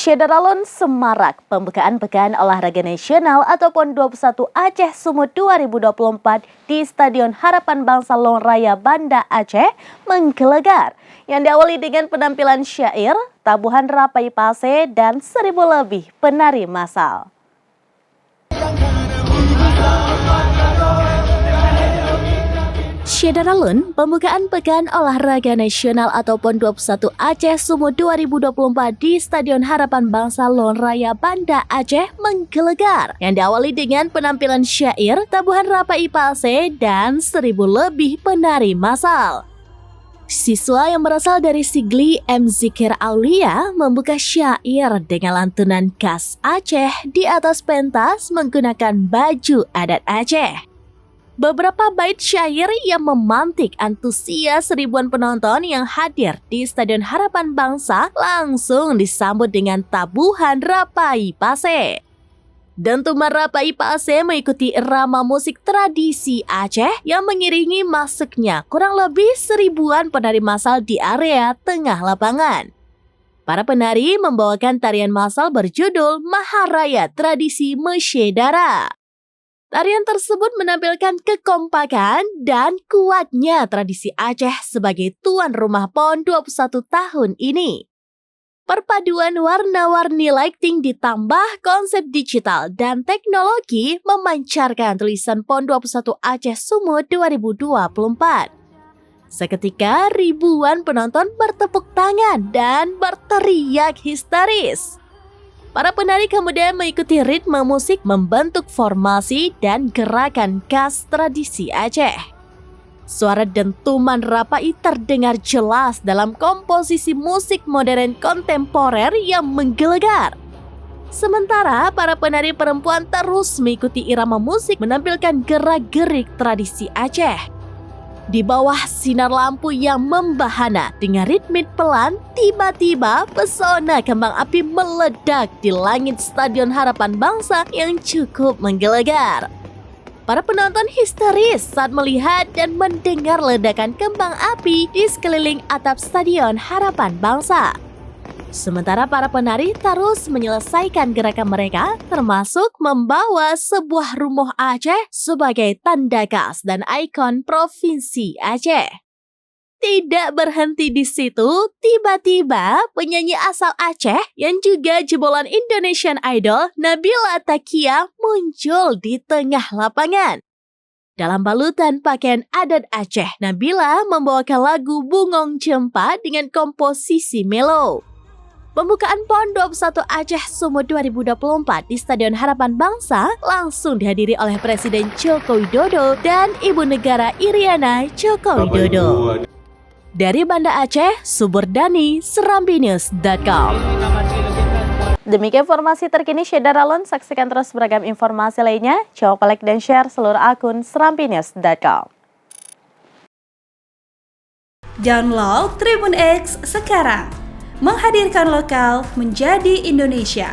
Syedaralun semarak pembukaan Pekan Olahraga Nasional atau PON 21 Aceh Sumut 2024 di Stadion Harapan Bangsa Lone Raya Banda Aceh menggelegar yang diawali dengan penampilan syair, tabuhan Rapai Pase dan 1.000 lebih penari massal. Syedaralun, pembukaan Pekan Olahraga Nasional atau PON 21 Aceh Sumut 2024 di Stadion Harapan Bangsa Lone Raya Banda Aceh menggelegar yang diawali dengan penampilan syair, tabuhan Rapai Pase dan 1.000 lebih penari massal. Siswa yang berasal dari Sigli M. Zikir Aulia membuka syair dengan lantunan khas Aceh di atas pentas menggunakan baju adat Aceh. Beberapa bait syair yang memantik antusias ribuan penonton yang hadir di Stadion Harapan Bangsa langsung disambut dengan tabuhan Rapai Pase. Dentuman Rapai Pase mengikuti irama musik tradisi Aceh yang mengiringi masuknya kurang lebih 1.000-an penari massal di area tengah lapangan. Para penari membawakan tarian massal berjudul Maharaya Tradisi Mesyedara. Tarian tersebut menampilkan kekompakan dan kuatnya tradisi Aceh sebagai tuan rumah PON 21 tahun ini. Perpaduan warna-warni lighting ditambah konsep digital dan teknologi memancarkan tulisan PON 21 Aceh Sumut 2024. Seketika ribuan penonton bertepuk tangan dan berteriak histeris. Para penari kemudian mengikuti ritme musik membentuk formasi dan gerakan khas tradisi Aceh. Suara dentuman Rapai terdengar jelas dalam komposisi musik modern kontemporer yang menggelegar. Sementara para penari perempuan terus mengikuti irama musik menampilkan gerak-gerik tradisi Aceh. Di bawah sinar lampu yang membahana dengan ritme pelan, tiba-tiba pesona kembang api meledak di langit Stadion Harapan Bangsa yang cukup menggelegar. Para penonton histeris saat melihat dan mendengar ledakan kembang api di sekeliling atap Stadion Harapan Bangsa. Sementara para penari terus menyelesaikan gerakan mereka, termasuk membawa sebuah rumah Aceh sebagai tanda khas dan ikon Provinsi Aceh. Tidak berhenti di situ, tiba-tiba penyanyi asal Aceh yang juga jebolan Indonesian Idol, Nabila Takia muncul di tengah lapangan. Dalam balutan pakaian adat Aceh, Nabila membawakan lagu Bungong Cempa dengan komposisi melo. Pembukaan PON 21 Aceh Sumut 2024 di Stadion Harapan Bangsa langsung dihadiri oleh Presiden Joko Widodo dan Ibu Negara Iriana Joko Widodo. Dari Banda Aceh, Suburdani, serambinews.com. Demikian informasi terkini Syedaralun, saksikan terus beragam informasi lainnya. Coba like dan share seluruh akun serambinews.com. Download Tribun X sekarang. Menghadirkan lokal menjadi Indonesia.